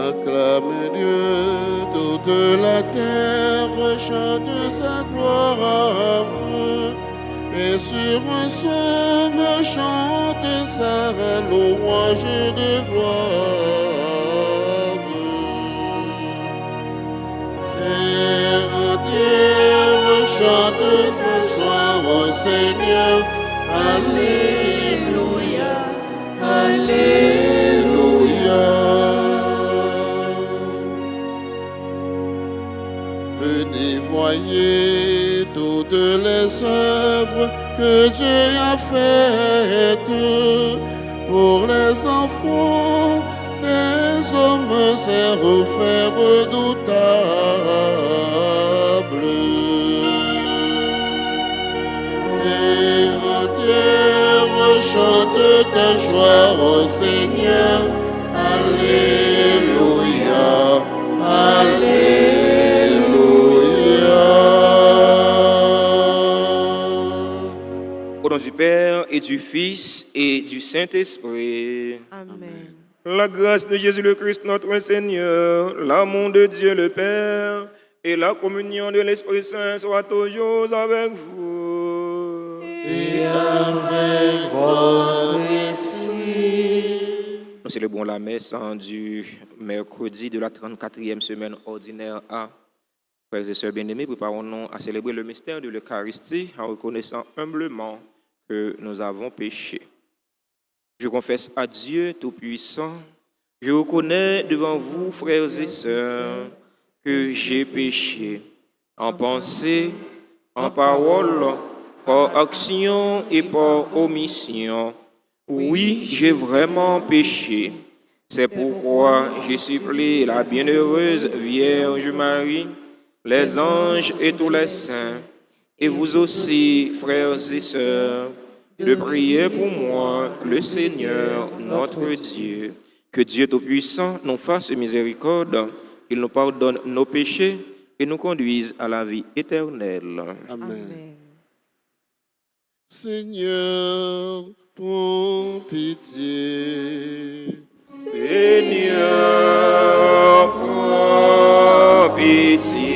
Acclame Dieu, toute la terre chante sa gloire. Et sur un psaume chante sa louange de gloire. Et entière chante de joie au Seigneur. Alléluia, Alléluia. Venez voyez toutes les œuvres que Dieu a faites pour les enfants des hommes, c'est refaire redoutable. Et entière chante ta joie au Seigneur. Alléluia, Alléluia. Au nom du Père et du Fils et du Saint-Esprit. Amen. La grâce de Jésus le Christ notre Seigneur, l'amour de Dieu le Père et la communion de l'Esprit Saint soient toujours avec vous. Et avec votre esprit. Nous célébrons la messe du mercredi de la 34e semaine ordinaire A. Frères et sœurs bien-aimés, préparons-nous à célébrer le mystère de l'Eucharistie en reconnaissant humblement que nous avons péché. Je confesse à Dieu Tout-Puissant, je reconnais devant vous, frères et sœurs, que j'ai péché en pensée, en parole, par action et par omission. Oui, j'ai vraiment péché. C'est pourquoi je supplie la bienheureuse Vierge Marie, les anges et tous les saints, et vous aussi, frères et sœurs, de prier pour moi, le Seigneur, notre Dieu. Que Dieu Tout-Puissant nous fasse miséricorde, qu'il nous pardonne nos péchés et nous conduise à la vie éternelle. Amen. Seigneur, prends pitié. Seigneur, prends pitié.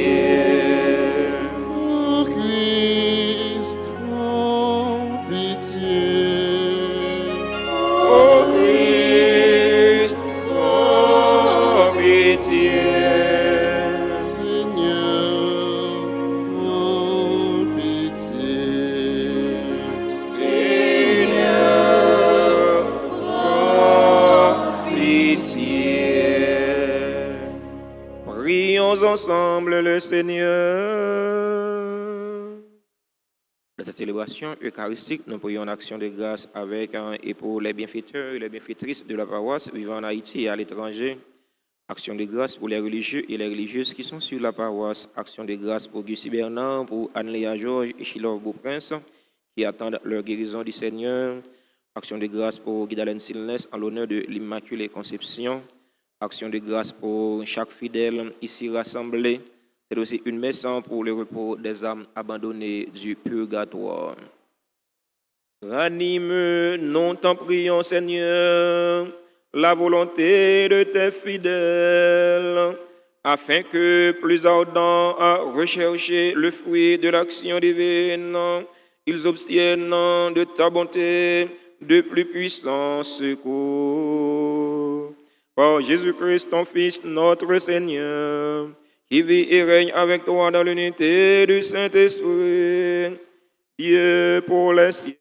Ô Christ, prends pitié. Ô Christ, prends pitié. Seigneur, prends pitié. Seigneur, prends pitié. Prions ensemble le Seigneur. Dans cette célébration eucharistique, nous prions en action de grâce avec et pour les bienfaiteurs et les bienfaitrices de la paroisse vivant en Haïti et à l'étranger. Action de grâce pour les religieux et les religieuses qui sont sur la paroisse. Action de grâce pour Gussie Bernard, pour Anne-Léa Georges et Chilor Beauprince qui attendent leur guérison du Seigneur. Action de grâce pour Guidalène Silnes en l'honneur de l'Immaculée Conception. Action de grâce pour chaque fidèle ici rassemblé. C'est aussi une messe pour le repos des âmes abandonnées du purgatoire. Ranime, nous t'en prions, Seigneur, la volonté de tes fidèles, afin que, plus ardents à rechercher le fruit de l'action divine, ils obtiennent de ta bonté de plus puissants secours. Par Jésus-Christ, ton Fils, notre Seigneur, qui vit et règne avec toi dans l'unité du Saint-Esprit, Dieu pour les siècles.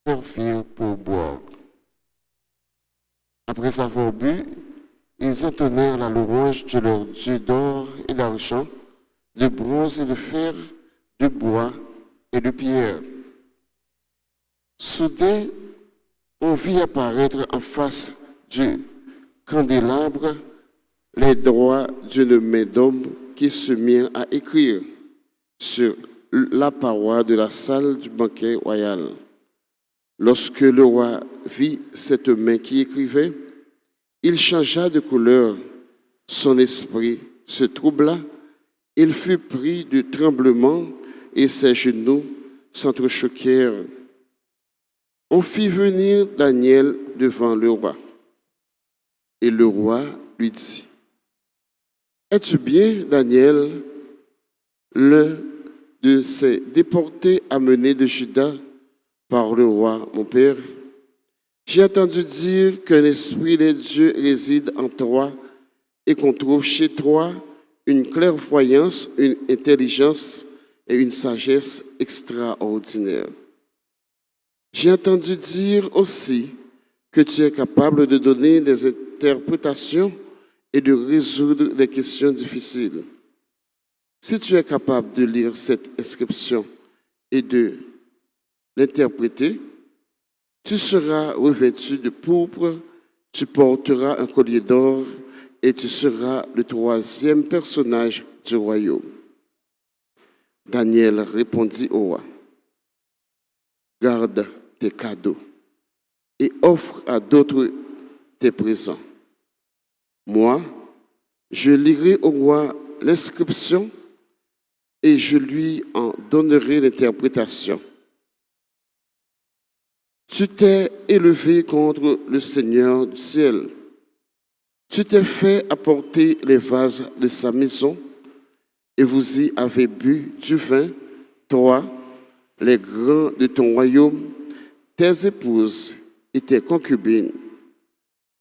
servirent pour boire. Après avoir bu, ils entonnèrent la louange de leur Dieu d'or et d'argent, de bronze et de fer, de bois et de pierre. Soudain, on vit apparaître en face du candélabre les droits d'une main d'homme qui se mirent à écrire sur la paroi de la salle du banquet royal. Lorsque le roi vit cette main qui écrivait, il changea de couleur, son esprit se troubla, il fut pris de tremblement et ses genoux s'entrechoquèrent. On fit venir Daniel devant le roi. Et le roi lui dit, « Es-tu bien, Daniel, l'un de ces déportés amenés de Juda par le roi, mon père? J'ai entendu dire qu'un esprit des dieux réside en toi et qu'on trouve chez toi une clairvoyance, une intelligence et une sagesse extraordinaires. J'ai entendu dire aussi que tu es capable de donner des interprétations et de résoudre des questions difficiles. Si tu es capable de lire cette inscription et de l'interpréter, tu seras revêtu de pourpre, tu porteras un collier d'or et tu seras le troisième personnage du royaume. » Daniel répondit au roi, « Garde tes cadeaux et offre à d'autres tes présents. Moi, je lirai au roi l'inscription et je lui en donnerai l'interprétation. Tu t'es élevé contre le Seigneur du ciel. Tu t'es fait apporter les vases de sa maison et vous y avez bu du vin, toi, les grands de ton royaume, tes épouses et tes concubines.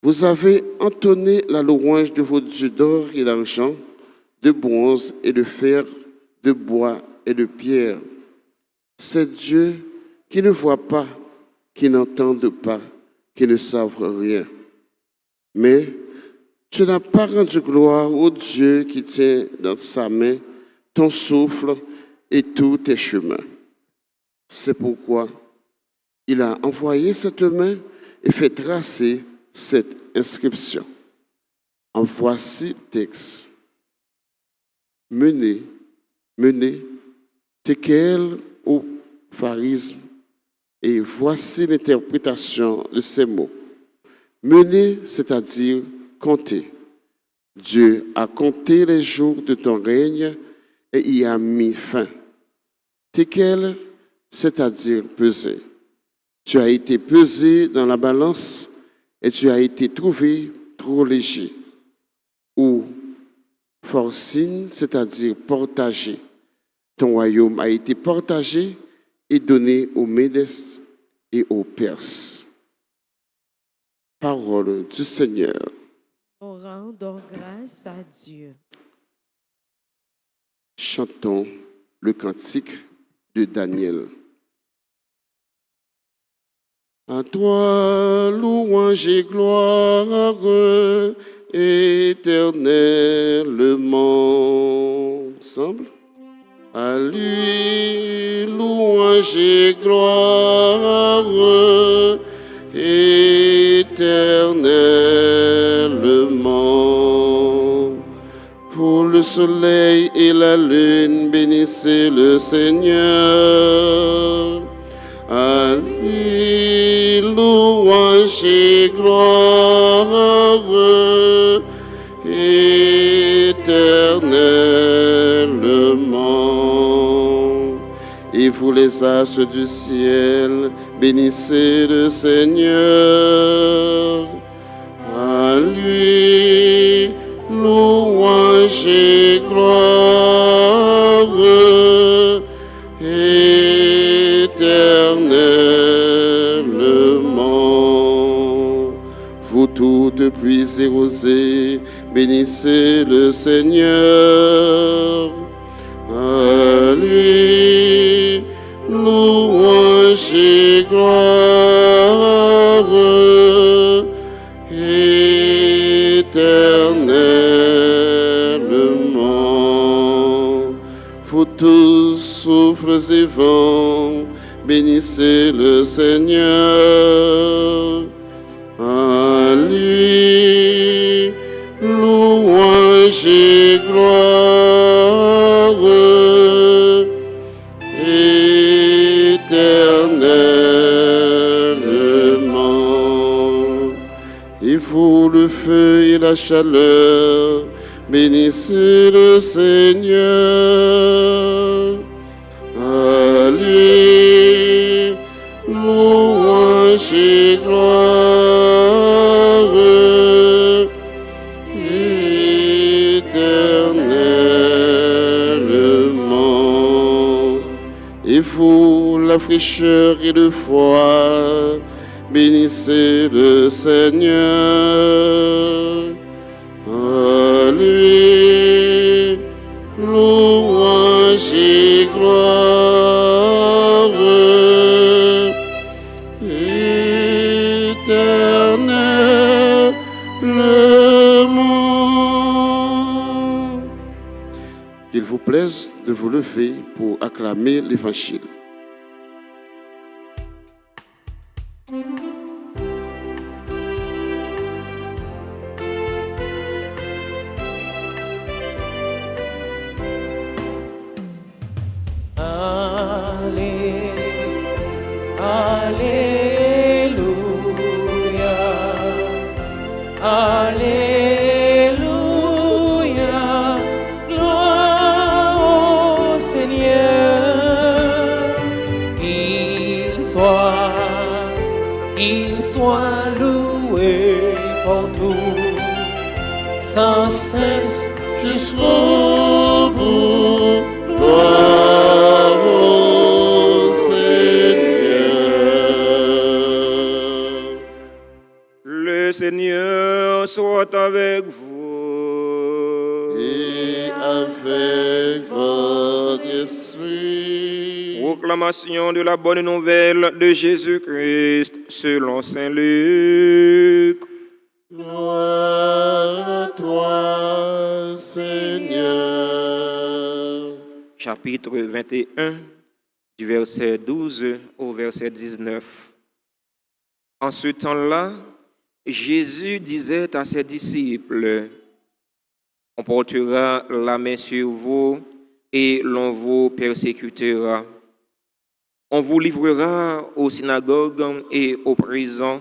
Vous avez entonné la louange de vos dieux d'or et d'argent, de bronze et de fer, de bois et de pierre. Ces dieux qui ne voient pas, qui n'entendent pas, qui ne savent rien. Mais tu n'as pas rendu gloire au Dieu qui tient dans sa main ton souffle et tous tes chemins. C'est pourquoi il a envoyé cette main et fait tracer cette inscription. En voici le texte. Menez, tekel au pharisme. Et voici l'interprétation de ces mots. Menez, c'est-à-dire compter. Dieu a compté les jours de ton règne et y a mis fin. Tekel, c'est-à-dire peser. Tu as été pesé dans la balance et tu as été trouvé trop léger. Ou forcine, c'est-à-dire partagé. Ton royaume a été partagé et donné aux Médès et aux Perses. Parole du Seigneur. On rend donc grâce à Dieu. Chantons le cantique de Daniel. À toi, louange et gloire éternellement. Ensemble. À lui, louange et gloire éternellement. Pour le soleil et la lune, bénissez le Seigneur. À lui, louange et gloire éternellement. Et vous les astres du ciel, bénissez le Seigneur. À lui, louange et gloire éternellement. Vous toutes puissez oser, bénissez le Seigneur. À lui, louange et gloire éternellement. Vous tous, souffles et vents, bénissez le Seigneur. À lui, louange et gloire éternellement. Et vous, le feu et la chaleur, bénissez le Seigneur. À lui, louange et gloire éternellement. Et vous, la fraîcheur et le froid, bénissez le Seigneur. À lui, louange et gloire éternellement. Qu'il vous plaise de vous lever pour acclamer l'Évangile. Alléluia, gloire au Seigneur. Il soit loué partout, sans cesse Jusqu'au bout, gloire au Seigneur. Le Seigneur soit avec vous. Et avec votre esprit. Proclamation de la bonne nouvelle de Jésus-Christ selon Saint Luc. Gloire à toi, Seigneur. Chapitre 21, du verset 12 au verset 19. En ce temps-là, Jésus disait à ses disciples, « On portera la main sur vous et l'on vous persécutera. On vous livrera aux synagogues et aux prisons.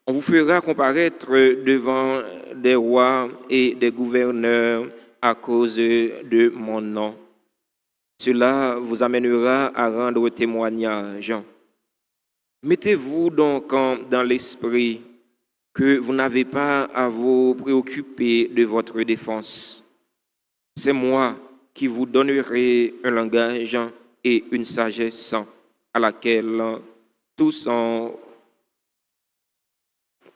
On vous fera comparaître devant des rois et des gouverneurs à cause de mon nom. Cela vous amènera à rendre témoignage. Mettez-vous donc dans l'esprit que vous n'avez pas à vous préoccuper de votre défense. C'est moi qui vous donnerai un langage et une sagesse à laquelle tous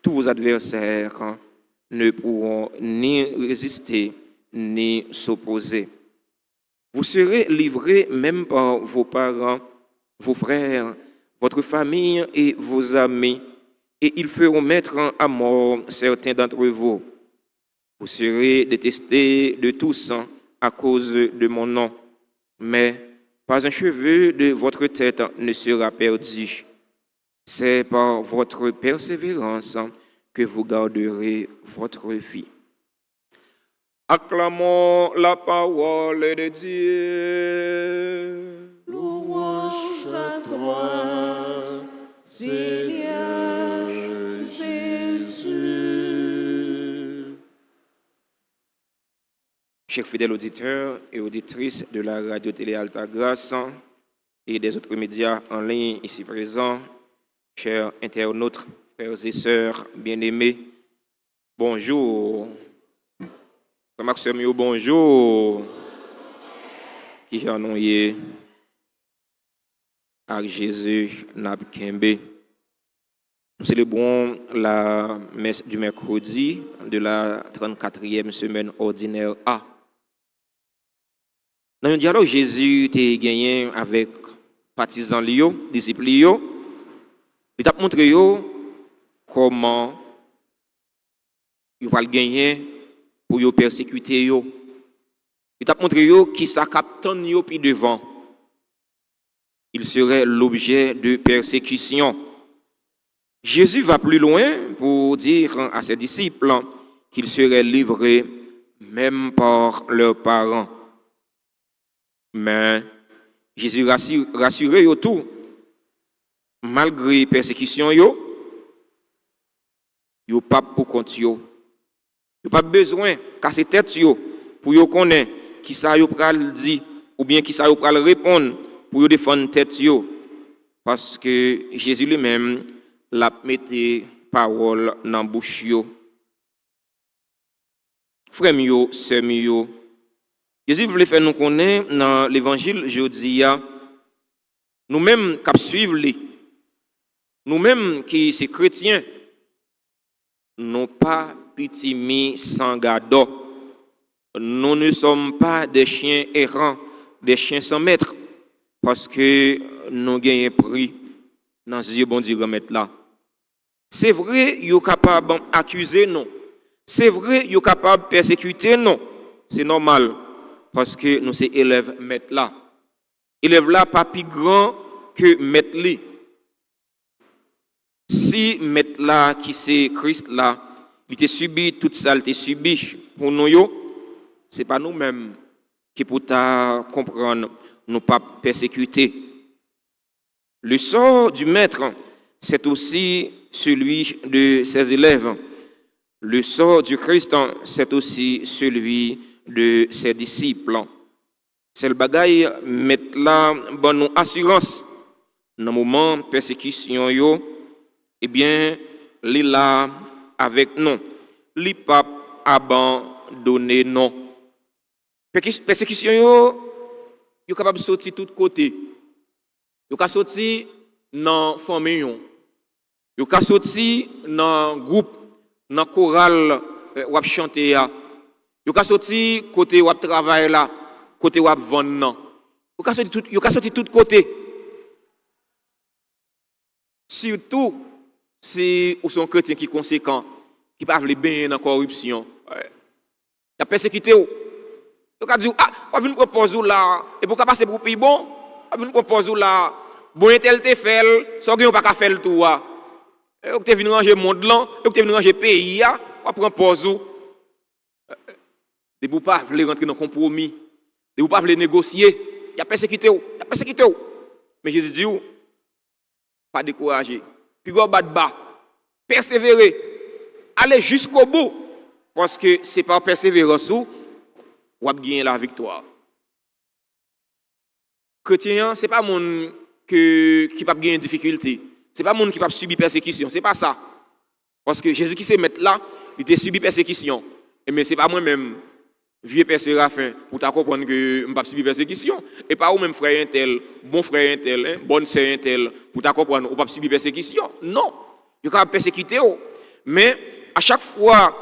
vos adversaires ne pourront ni résister ni s'opposer. Vous serez livrés même par vos parents, vos frères, votre famille et vos amis, et ils feront mettre à mort certains d'entre vous. Vous serez détestés de tous à cause de mon nom, mais pas un cheveu de votre tête ne sera perdu. C'est par votre persévérance que vous garderez votre vie. Acclamons la parole de Dieu. Louange à toi, Seigneur Jésus. Chers fidèles auditeurs et auditrices de la radio-télé Alta Grâce et des autres médias en ligne ici présents, chers internautes, frères et sœurs bien-aimés, bonjour. Frère Maxime, bonjour. Qui j'en ai avec Jésus Nabkembe. Nous célébrons la messe du mercredi de la 34e semaine ordinaire A. Dans le dialogue, Jésus a gagné avec partisans lio, disciples lio, il t'a montré yo comment il va le gagner pour yo persécuter yo. Il t'a montré yo qui ça captonne yo puis devant. Il serait l'objet de persécution. Jésus va plus loin pour dire à ses disciples qu'ils seraient livrés même par leurs parents. Mais Jésus rassurait yo tout. Malgré persécution yo pas pour compte yo. Yo pas besoin casser tête yo pour yo connaître qui ça yo pral dire ou bien qui ça yo pral répondre pour yo défendre tête yo parce que Jésus lui-même l'a mette parole dans bouche yo. Frère yo, sœur yo, Jésus voulait faire nous connaître dans l'évangile jodi a nous-mêmes qui suivre lui, nous-mêmes qui sommes chrétiens, non pas petit mi sans garde. Nous ne sommes pas des chiens errants, des chiens sans maître, parce que nous gagnons prix dans ce bon Dieu remettre là. C'est vrai, vous êtes capable d'accuser nous. C'est vrai, vous êtes capable de persécuter nous. C'est normal, parce que nous sommes élèves maîtres là. Élèves là, pas plus grand que maître li. Si maître là, qui c'est Christ là, il a subi toute ça, il a subi pour nous, ce n'est pas nous-mêmes qui pour comprendre, nous pas persécuter. Le sort du maître, c'est aussi celui de ses élèves. Le sort du Christ, c'est aussi celui de ses disciples. C'est le bagaille mettre là bonne assurance dans le moment de persécution eh bien li là avec nous li pas abandonner non persécution yo capable sortir tout côté yo ka sortir dans famille yo ka sortir dans groupe dans chorale ou chanter yo ka sortir côté ou travail là côté ou vendre non yo ka sortir tout côté surtout si ou son chrétien qui conséquent qui pas veut bien dans corruption la persécuté ou ka dit on vient proposer là et pour passer pour pays bon on vient proposer là bon tel te fait so gen pas ka faire le tout ou te vinn ranger monde là ou te vinn ranger pays on prend pose de vous pas veut rentrer dans compromis de vous pas veut négocier il y a persécuté ou mais Jésus dit pas décourager puis go bat bas persévérer aller jusqu'au bout parce que c'est par persévérance ou va gagner la victoire. Chrétien c'est pas monde qui pas gagner difficulté, c'est pas monde qui pas subir persécution, c'est pas ça. Parce que Jésus qui s'est mettre là, il a subi persécution. Mais c'est pas moi même vieux père Séraphin pour ta comprendre que je pas subir persécution et pas ou même frère intel, bon frère intel, bonne sœur intel pour ta comprendre ou pas subir persécution. Non, il capable persécuter mais à chaque fois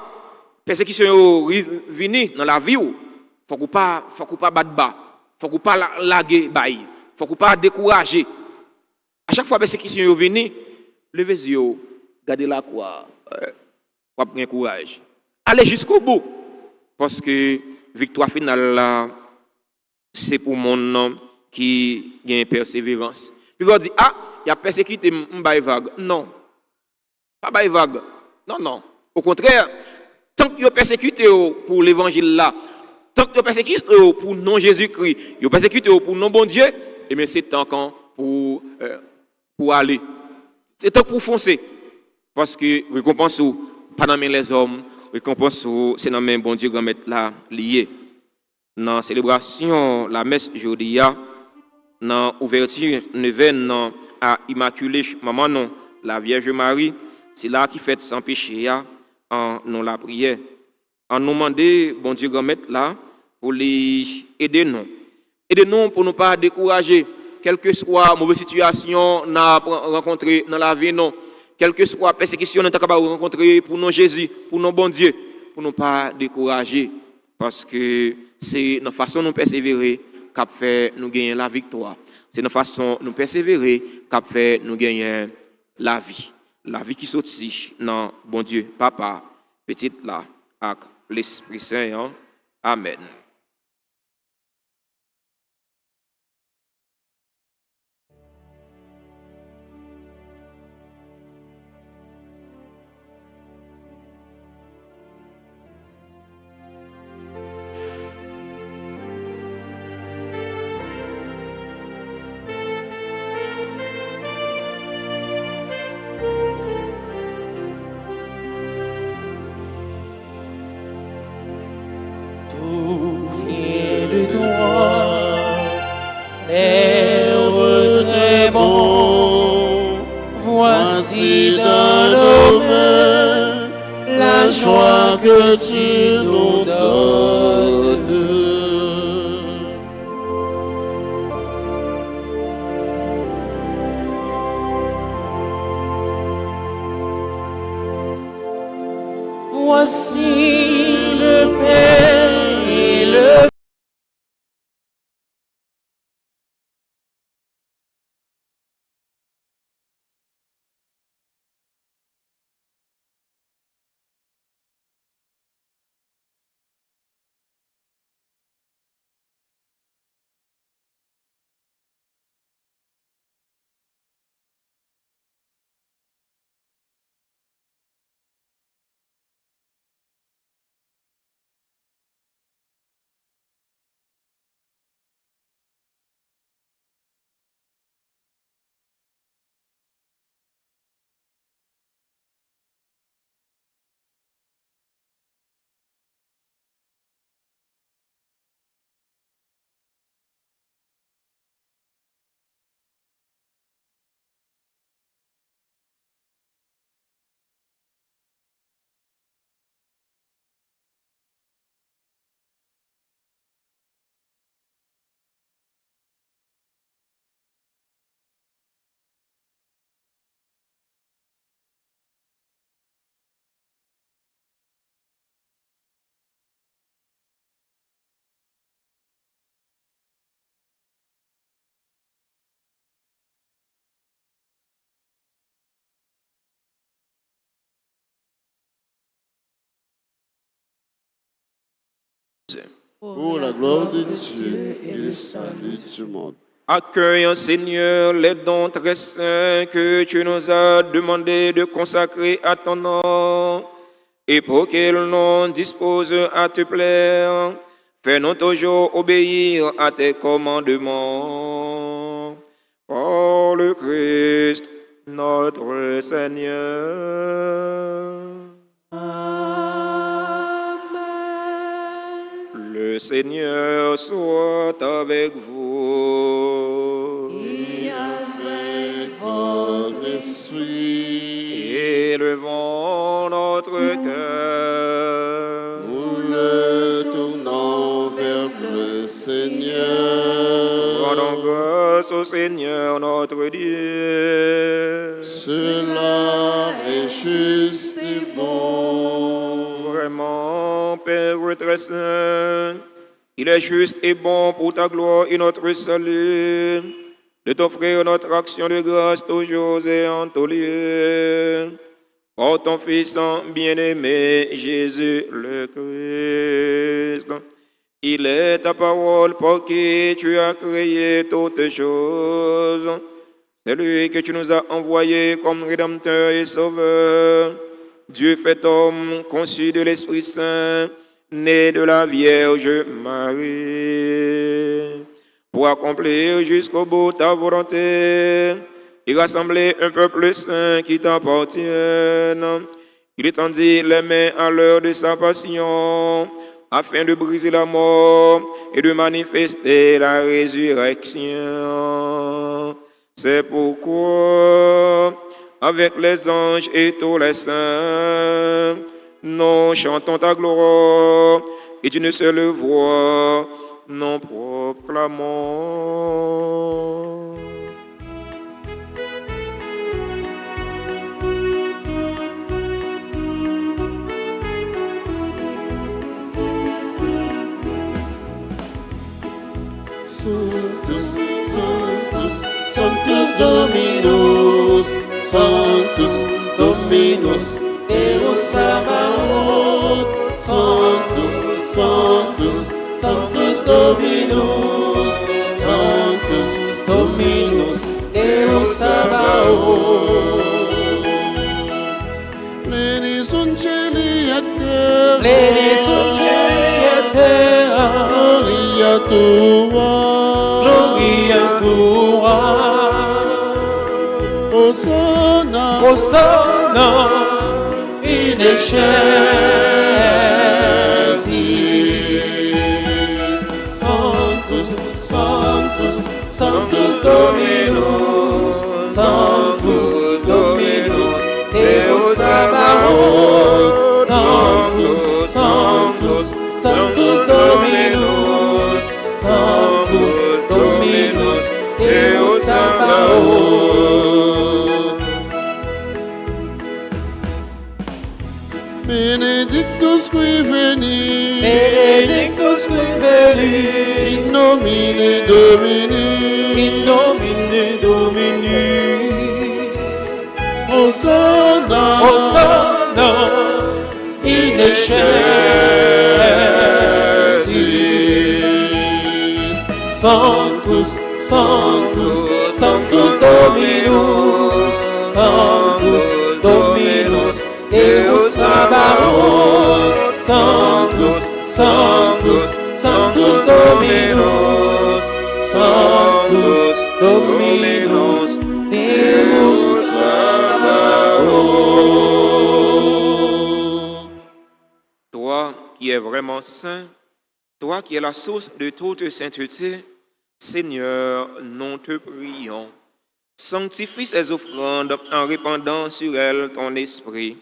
persécution vient dans la vie faut qu'on pas battre bas, faut qu'on pas laguer bail, faut qu'on pas décourager. À chaque fois persécution vient, levez les yeux, gardez la croix, pour prendre courage. Allez jusqu'au bout parce que victoire finale là c'est pour mon nom qui a une persévérance. Puis on dit il y a persécuté m'bay vague. Non. Pas bay vague. Non. Au contraire, tant que vous persécuté pour l'évangile là, tant que vous persécuté pour non Jésus-Christ, vous persécuté pour non bon Dieu, et bien c'est temps pour aller. C'est temps pour foncer. Parce que récompense pas dans les hommes, récompense c'est dans main bon Dieu grand mettre là lié. Dans la célébration la messe aujourd'hui dans ouverture neuvaine à Immaculée Maman non la Vierge Marie, c'est là qui fait sans péché en non la prière. En nous demander bon Dieu grand mettre là pour les aider nous. Aider nous pour ne pas décourager quelle que soit mauvaise situation n'a rencontré dans la vie non. Quelle que soit persécution nous capable de rencontrer pour nous Jésus, pour nous bon Dieu, pour ne pas décourager parce que c'est notre façon de nous persévérer qui fait nous gagner la victoire. C'est une façon de nous persévérer qu'a fait nous gagner la vie. La vie qui sortit dans bon Dieu, Papa, petite là, avec l'Esprit Saint. Amen. Tout vient de toi, Père très bon. Voici dans nos mains la joie que tu nous donnes. Voici le Père et le Pour la gloire de Dieu et le salut du monde. Accueillons, Seigneur, les dons très saints que tu nous as demandé de consacrer à ton nom, et pour qu'ils nous disposent à te plaire, fais-nous toujours obéir à tes commandements. Par le Christ, notre Seigneur. Le Seigneur soit avec vous. Et avec votre esprit, Élevons notre cœur. Nous le tournons vers le Seigneur. Rendons grâce au Seigneur notre Dieu. Cela est juste et bon. Vraiment, Père très saint, il est juste et bon pour ta gloire et notre salut de t'offrir notre action de grâce toujours et en tout lieu. Par ton Fils bien-aimé, Jésus le Christ. Il est ta parole par qui tu as créé toutes choses. C'est lui que tu nous as envoyé comme Rédempteur et Sauveur. Dieu fait homme, conçu de l'Esprit Saint, né de la Vierge Marie, pour accomplir jusqu'au bout ta volonté et rassembler un peuple saint qui t'appartienne. Il étendit les mains à l'heure de sa passion, afin de briser la mort et de manifester la résurrection. C'est pourquoi, avec les anges et tous les saints, nous chantons ta gloire et d'une seule voix, nous proclamons. Santo, Santo, Sanctus Dominus, Sanctus Dominus, Deus Sabaoth, Sanctus, Sanctus, Sanctus Dominus, Sanctus Dominus, Deus Sabaoth. Pleni sunt cieli et terra, Pleni sunt cieli et terra, gloria tua, gloria tua. Hosanna, Hosanna in excelsis. Sanctus, Sanctus, Sanctus Dominus, Sanctus Dominus, Deus Sabaoth. Sanctus, Sanctus, Sanctus Dominus, Sanctus Dominus, Deus Sabaoth. Benedictus qui veni, Benedictus qui veni, in nomine Domini, in nomine Domini. Hosanna, Hosanna in excelsis. Sanctus, Sanctus, Sanctus Dominus, Sanctus Dominus, Deus Sabaoth. Sanctus, Sanctus, Sanctus Dominus, Sanctus Dominus, Deus Sabaoth. Toi qui es vraiment saint, toi qui es la source de toute sainteté, Seigneur, nous te prions. Sanctifie ces offrandes en répandant sur elles ton esprit,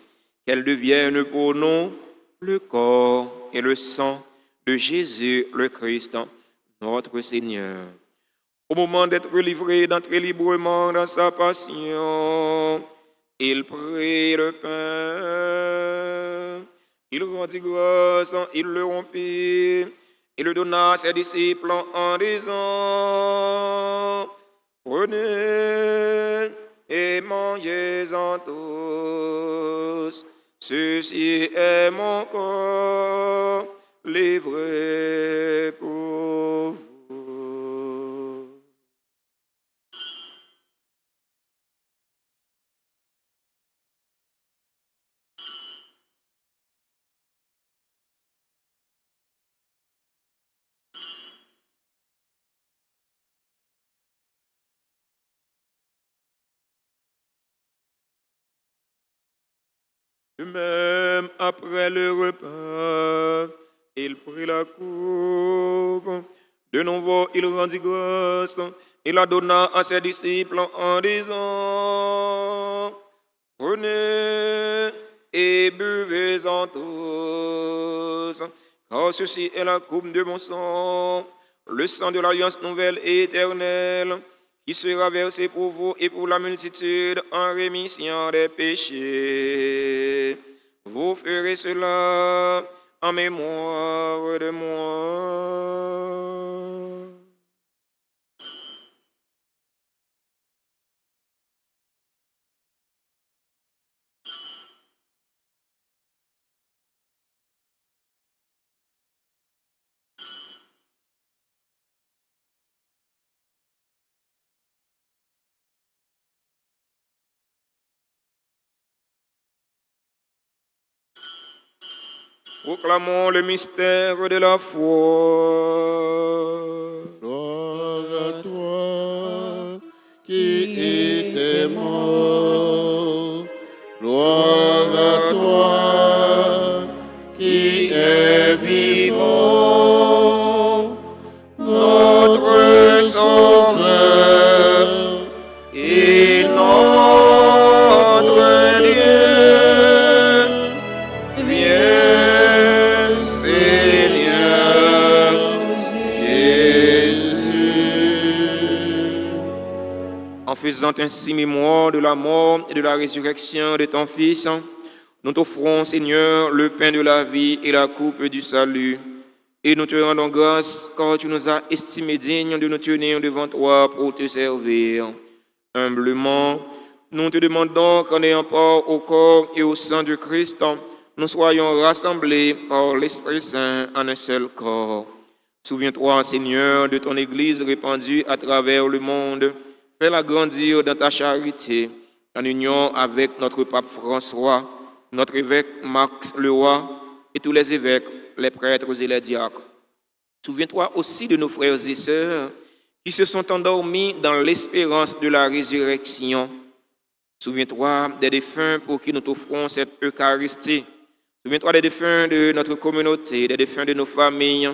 qu'elles deviennent pour nous le corps et le sang de Jésus le Christ, notre Seigneur. Au moment d'être livré, d'entrer librement dans sa passion, il prit le pain, il rendit grâce, il le rompit, et le donna à ses disciples en disant: Prenez et mangez-en tous, ceci est mon corps livré pour vous. De même, après le repas, il prit la coupe. De nouveau, il rendit grâce et la donna à ses disciples en disant: Prenez et buvez-en tous, car ceci est la coupe de mon sang, le sang de l'alliance nouvelle et éternelle, qui sera versé pour vous et pour la multitude en rémission des péchés. Vous ferez cela en mémoire de moi. Proclamons le mystère de la foi. gloire à toi qui étais mort, gloire à toi qui es vivant, notre Sauveur et notre Dieu. Viens, Seigneur Jésus. En faisant ainsi mémoire de la mort et de la résurrection de ton Fils, nous t'offrons, Seigneur, le pain de la vie et la coupe du salut. Et nous te rendons grâce car tu nous as estimés dignes de nous tenir devant toi pour te servir. Humblement, nous te demandons qu'en ayant part au corps et au sang du Christ, nous soyons rassemblés par l'Esprit Saint en un seul corps. Souviens-toi, Seigneur, de ton Église répandue à travers le monde. Fais-la grandir dans ta charité, en union avec notre pape François, notre évêque Max Leroy et tous les évêques, les prêtres et les diacres. Souviens-toi aussi de nos frères et sœurs qui se sont endormis dans l'espérance de la résurrection. Souviens-toi des défunts pour qui nous t'offrons cette Eucharistie. Souviens-toi des défunts de notre communauté, des défunts de nos familles.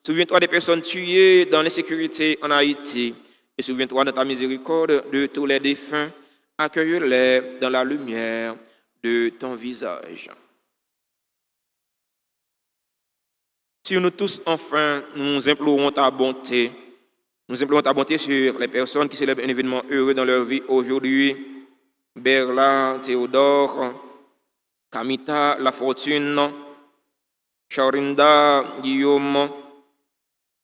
Souviens-toi des personnes tuées dans l'insécurité en Haïti. Et souviens-toi de ta miséricorde de tous les défunts. Accueille-les dans la lumière de ton visage. Sur nous tous, enfin, nous implorons ta bonté. Nous implorons ta bonté sur les personnes qui célèbrent un événement heureux dans leur vie aujourd'hui. Berla, Théodore, Kamita, La Fortune, Charinda, Guillaume,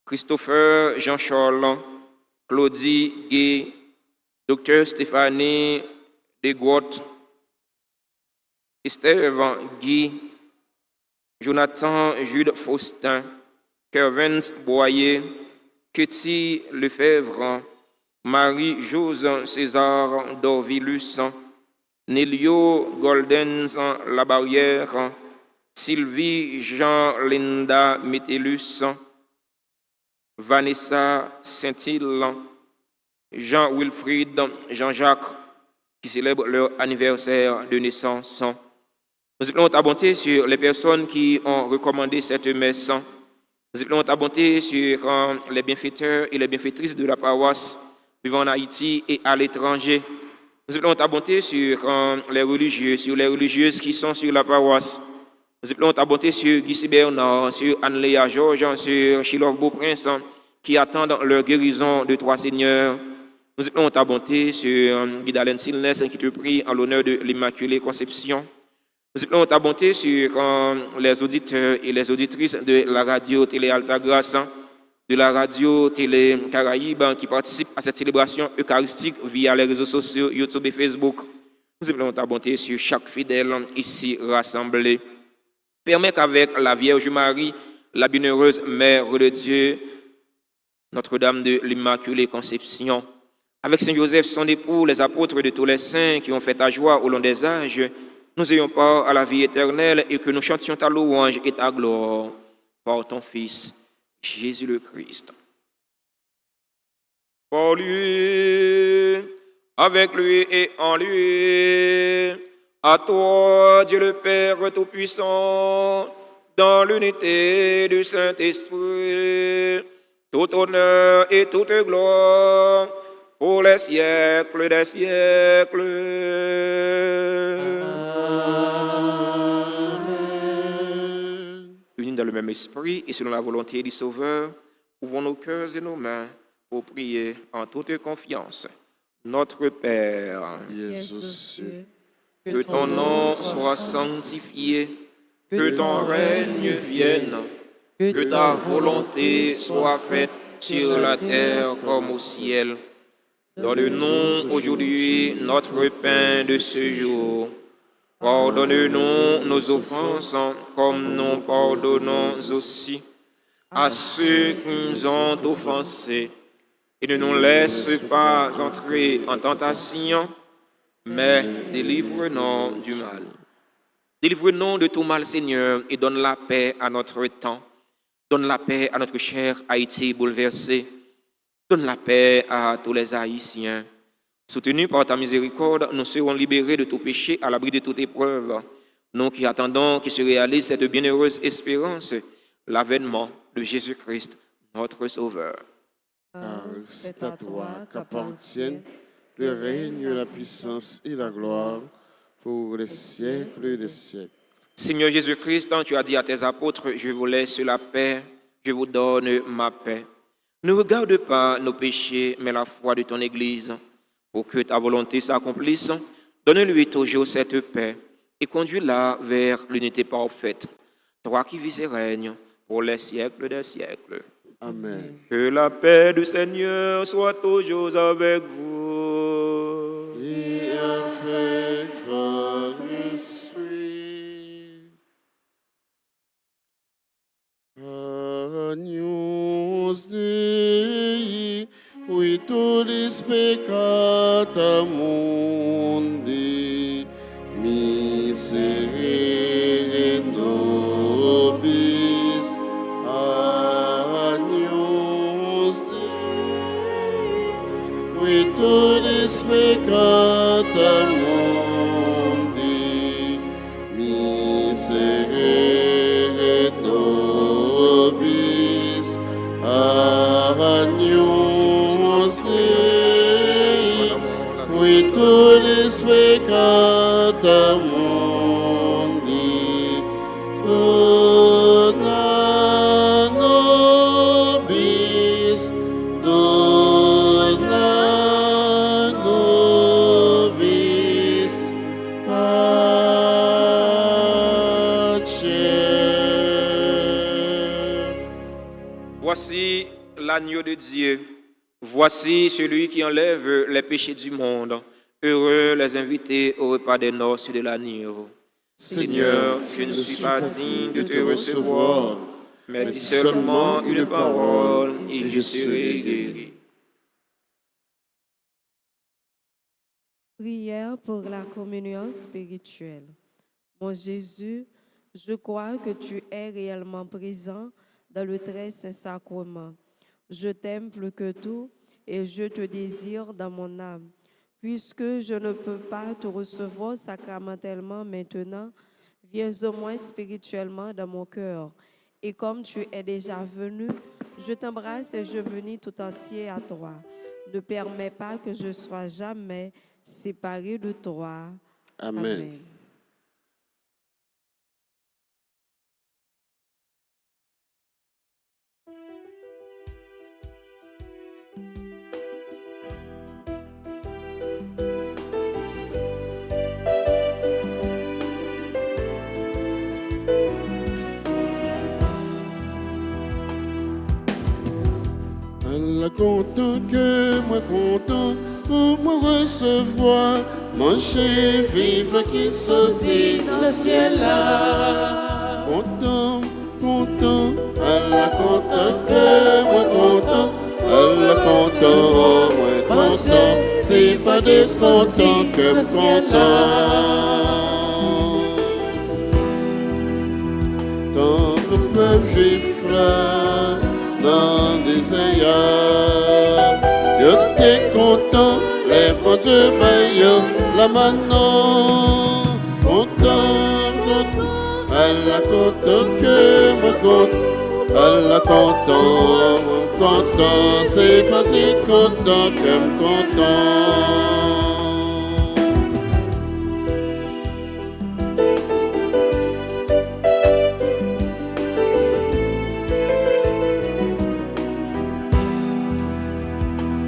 Christopher, Jean-Charles, Claudie, Guy, Docteur Stéphanie, Desgrottes, Estève, Guy, Jonathan, Jude Faustin, Kervins Boyer, Ketty Lefebvre, Marie-Jose César Dorvilus, Nélio Goldens Labarrière, Sylvie Jean-Linda Métellus, Vanessa Saint-Île, Jean-Wilfried, Jean-Jacques, qui célèbrent leur anniversaire de naissance. Nous implorons ta bonté sur les personnes qui ont recommandé cette messe. Nous implorons ta bonté sur les bienfaiteurs et les bienfaitrices de la paroisse vivant en Haïti et à l'étranger. Nous implorons ta bonté sur les religieux, sur les religieuses qui sont sur la paroisse. Nous implorons ta bonté sur Guy Bernard, sur Anne-Léa Georges, sur Chilov Beauprince, qui attendent leur guérison de toi, Seigneur. Nous implorons ta bonté sur Guidalène Silnes, qui te prie en l'honneur de l'Immaculée Conception. Nous implorons ta bonté sur les auditeurs et les auditrices de la radio Télé Altagrace, de la radio Télé Caraïbes, qui participent à cette célébration eucharistique via les réseaux sociaux YouTube et Facebook. Nous implorons ta bonté sur chaque fidèle ici rassemblé. Permets qu'avec la Vierge Marie, la bienheureuse Mère de Dieu, Notre-Dame de l'Immaculée Conception, avec Saint Joseph, son époux, les apôtres de tous les saints qui ont fait ta joie au long des âges, nous ayons part à la vie éternelle et que nous chantions ta louange et ta gloire par ton Fils, Jésus le Christ. Par lui, avec lui et en lui, à toi, Dieu le Père Tout-Puissant, dans l'unité du Saint-Esprit, tout honneur et toute gloire pour les siècles des siècles. Unis dans le même esprit et selon la volonté du Sauveur, ouvrons nos cœurs et nos mains pour prier en toute confiance. Notre Père, que ton nom soit sanctifié, que ton règne vienne, que ta volonté soit faite sur la terre comme au ciel. Donne-nous aujourd'hui notre pain de ce jour. Pardonne-nous nos offenses comme nous pardonnons aussi à ceux qui nous ont offensés. Et ne nous laisse pas entrer en tentation, mais délivre-nous du mal. Délivre-nous de tout mal, Seigneur, et donne la paix à notre temps. Donne la paix à notre cher Haïti bouleversé. Donne la paix à tous les Haïtiens. Soutenus par ta miséricorde, nous serons libérés de tout péché à l'abri de toute épreuve. Nous qui attendons qu'il se réalise cette bienheureuse espérance, l'avènement de Jésus-Christ, notre Sauveur. C'est à toi qu'appartiennent le règne, la puissance et la gloire pour les siècles des siècles. Seigneur Jésus-Christ, tu as dit à tes apôtres, je vous laisse la paix, je vous donne ma paix. Ne regarde pas nos péchés, mais la foi de ton Église. Pour que ta volonté s'accomplisse, donne-lui toujours cette paix et conduis-la vers l'unité parfaite. Toi qui vis et règnes pour les siècles des siècles. Amen. Que la paix du Seigneur soit toujours avec vous. Agnus Dei, qui tollis peccata mundi, miserere nobis. Agnus Dei, qui tollis peccata mundi, miserere nobis. Agnus Dei, qui tollis peccata mundi, dona nobis, dona nobis pacem. Voici l'agneau de Dieu. Voici celui qui enlève les péchés du monde. Heureux les invités au repas des noces de l'agneau. Seigneur, je ne suis pas digne de te recevoir, mais dis seulement une parole et je serai guéri. Prière pour la communion spirituelle. Mon Jésus, je crois que tu es réellement présent dans le très saint sacrement. Je t'aime plus que tout et je te désire dans mon âme. Puisque je ne peux pas te recevoir sacramentellement maintenant, viens au moins spirituellement dans mon cœur. Et comme tu es déjà venu, je t'embrasse et je m'unis tout entier à toi. Ne permets pas que je sois jamais séparé de toi. Amen. Amen. Allah content que moi content pour me recevoir, manger, vivre qui sortit dans le ciel là. Content, content, Allah content que moi content, Allah content, moi content, c'est pas des sentants que me content. Tant que le peuple juif là, dans des ailleurs, yo t'es content, les bons Dieu baillent la mano, content, content, Allah content que moi content, Allah content, c'est pas si content que me content.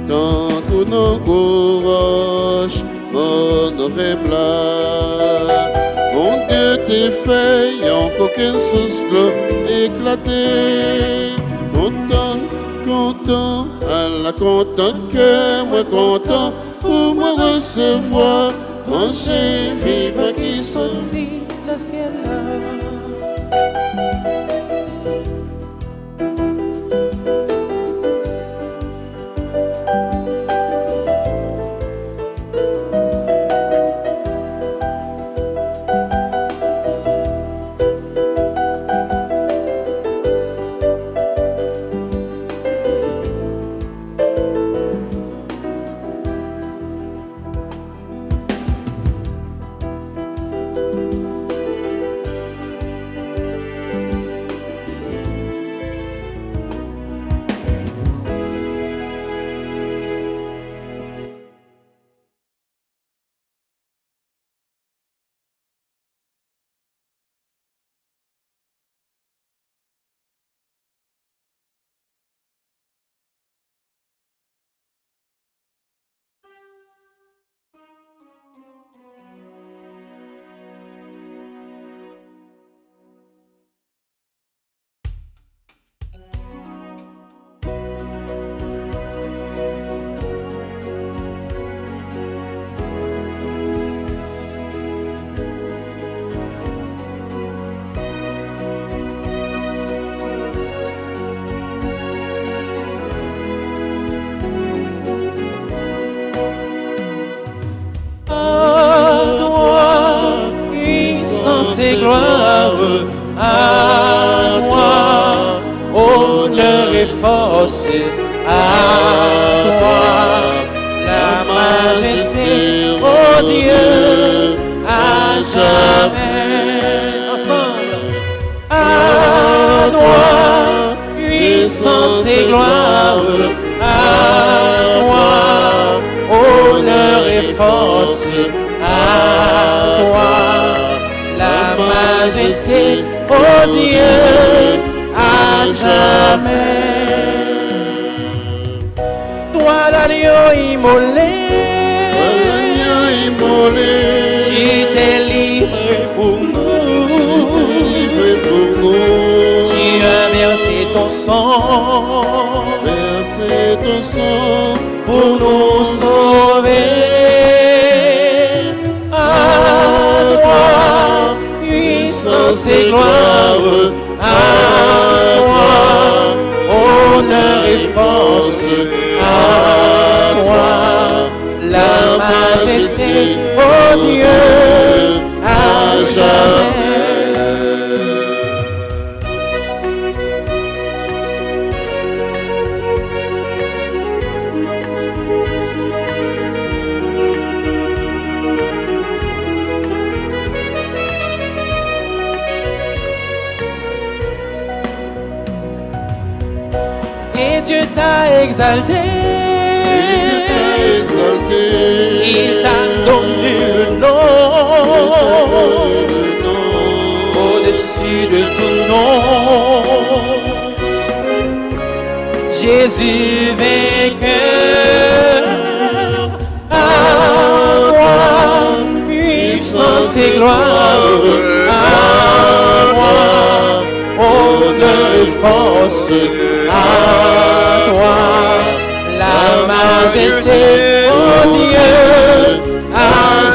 Tant qu'on encourage mon horrible, mon Dieu t'es fait, y'en qu'aucune source d'eau éclatée. Content, content, Allah content que moi content pour me recevoir, manger, vivre qui sortit le ciel. gloire à toi, honneur et force à toi, la majesté, ô Dieu, à jamais. Ensemble, à toi, puissance et gloire à toi, honneur et force à toi, la majesté, ô Dieu, à jamais. Toi l'agneau immolé, tu t'es livré pour nous, tu as versé ton sang, pour nous sauver. À toi, puissance et gloire, à toi, honneur et force, à toi, la majesté, ô Dieu, à jamais. Et Dieu t'a exalté, il t'a donné le nom, au-dessus de tout nom. Jésus vainqueur, à toi, puissance et gloire, à toi, honneur et force, à toi, la majesté, ô Dieu, à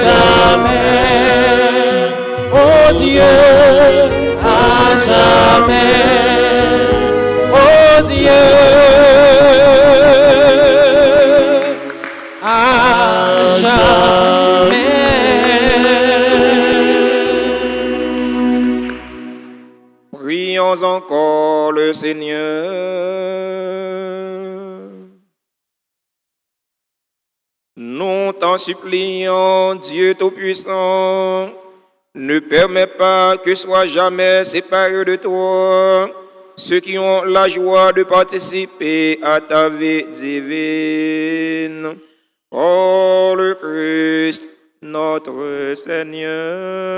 jamais, ô Dieu, à jamais, ô Dieu, à jamais. Prions encore le Seigneur. Nous t'en supplions, Dieu Tout-Puissant, ne permets pas que soient jamais séparés de toi ceux qui ont la joie de participer à ta vie divine. Oh le Christ, notre Seigneur.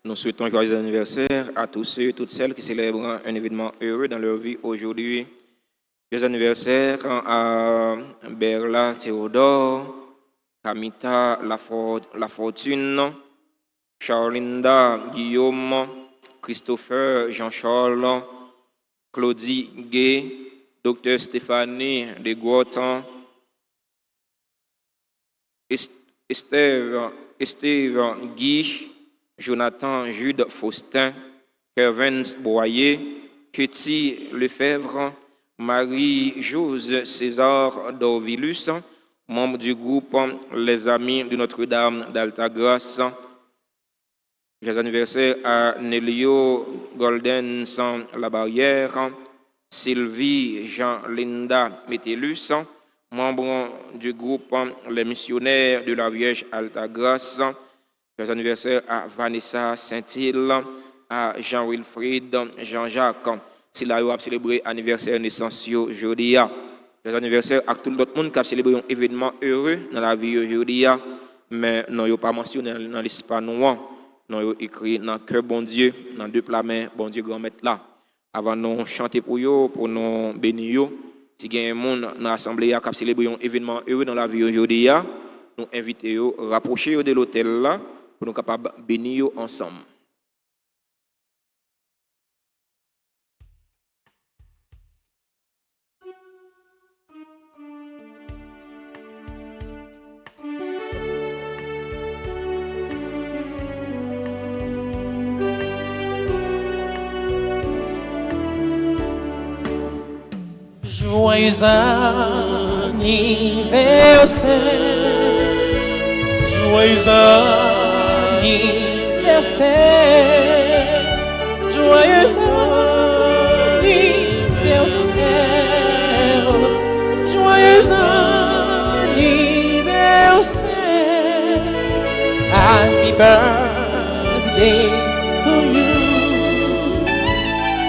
Nous souhaitons joyeux anniversaire à tous ceux et toutes celles qui célèbrent un événement heureux dans leur vie aujourd'hui. Joyeux anniversaire à Berla Théodore, Kamita La Fortune, Charlinda Guillaume, Christopher Jean-Charles, Claudie Gay, Dr Stéphanie de Gouatan, Esteve Guy, Jonathan Jude Faustin, Kervins Boyer, Ketty Lefebvre, Marie-Jose César Dorvilus, membre du groupe Les Amis de Notre-Dame d'Altagrace. Joyeux anniversaire à Nelio Golden sans la barrière, Sylvie Jean-Linda Métellus, membre du groupe Les Missionnaires de la Vierge Altagrace. Joyeux anniversaire à Vanessa Saint-Île, à Jean-Wilfried, Jean-Jacques. Si là, vous avez célébré l'anniversaire de naissance aujourd'hui. Joyeux anniversaire à tout le monde qui a célébré un événement heureux dans la vie aujourd'hui. Mais non, vous pas mentionné dans l'espace noir. Non, vous écrit dans le cœur bon Dieu, dans deux plats mains, bon Dieu grand maître là. Avant de chanter pour vous, pour nous bénir, si il y a un monde dans l'assemblée qui a célébré un événement heureux dans la vie aujourd'hui, nous invitons à rapprocher de l'hôtel là pour nous capables de bénir ensemble. Joyeux anniversaire, Joyeux anniversaire, joyeux anniversaire, joyeux anniversaire. Happy birthday to you.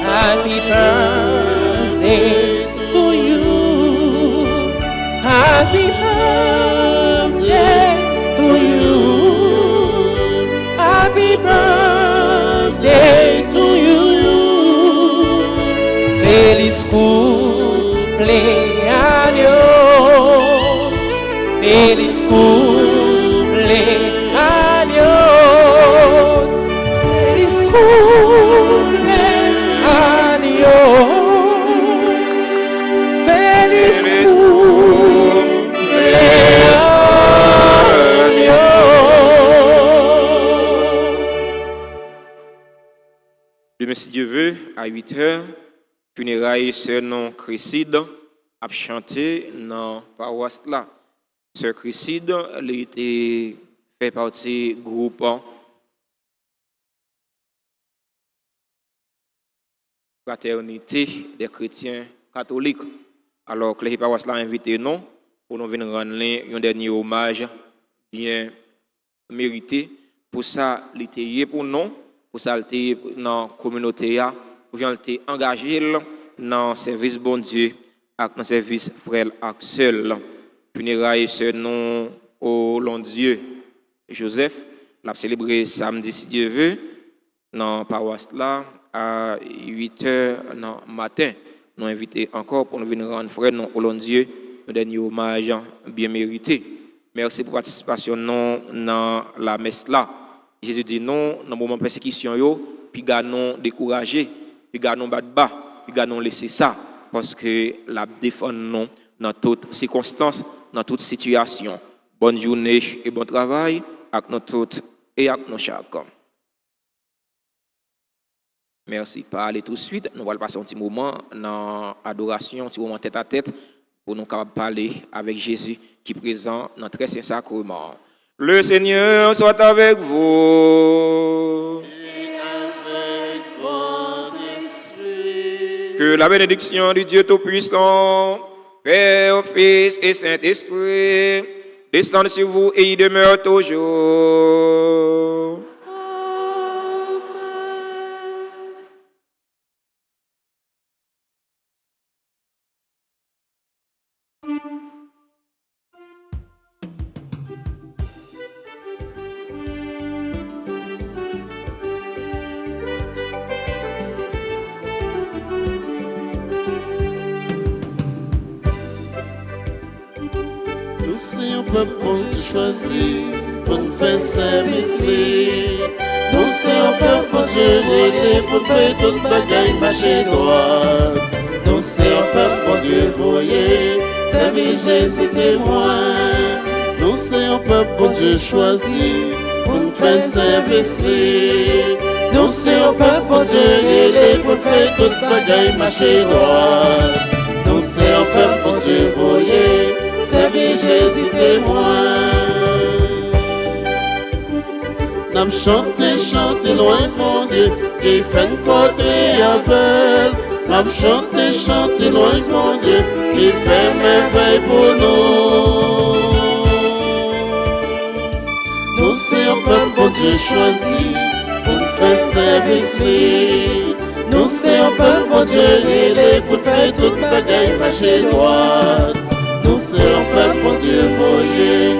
Happy birthday to you. Happy birthday to you. Happy birthday to you. Feliz cumpleaños. Feliz cumpleaños. Feliz cumpleaños. Feliz Demain, si Dieu veut, à 8h, funérailles sœur non Christide a chanté dans la paroisse là. Sœur Christide, elle était fait partie du groupe Fraternité des chrétiens catholiques. Alors que les paroisses là invité nous pour nous venir rendre un dernier hommage bien mérité. Pour ça, il était pour nous. Pour ça, il était dans la communauté, pour qu'il était engagé dans le service bon Dieu, dans le service frère Axel. Funérailles sur nous au long Dieu. Joseph, l'a célébré samedi, si Dieu veut, dans la paroisse là, à 8h du matin. Nous invitons encore pour nous venir rendre frère nous au long Dieu, un dernier hommage bien mérité. Merci pour la participation dans la messe là. Jésus dit non, dans le moment de persécution, puis nous décourager, puis nous battre bas, puis nous laisser ça, parce que la défend nous dans toutes circonstances, dans toutes situations. Bonne journée et bon travail avec nous toutes et avec nous chacun. Merci. Parlez tout de suite. Nous allons passer un petit moment dans l'adoration, un petit moment tête à tête, pour nous parler avec Jésus qui est présent dans le très saint sacrement. Le Seigneur soit avec vous. Et avec votre esprit. Que la bénédiction du Dieu Tout-Puissant, Père, Fils et Saint-Esprit, descende sur vous et y demeure toujours. Nous sommes un peuple pour nous choisir, pour nous faire service. Nous sommes un peuple pour Dieu aider, pour faire toute bagaille marcher droit. Nous sommes un peuple pour Dieu voyer, servir Jésus témoin. Nous sommes un peuple pour Dieu choisir, pour nous faire service. Nous sommes un peuple pour Dieu aider, pour faire toute bagaille marcher droit. Nous sommes un peuple pour Dieu voyer, servir Jésus témoin. Nous chantons loin de mon Dieu, qui fait une portée aveugle. Nous chantons loin de mon Dieu, qui fait merveille pour nous. Nous sommes un peuple pour Dieu choisi, pour nous faire service. Nous sommes un peuple pour Dieu aider, pour faire toute bagaille marcher droite. Nous sommes un peuple pour Dieu voyer,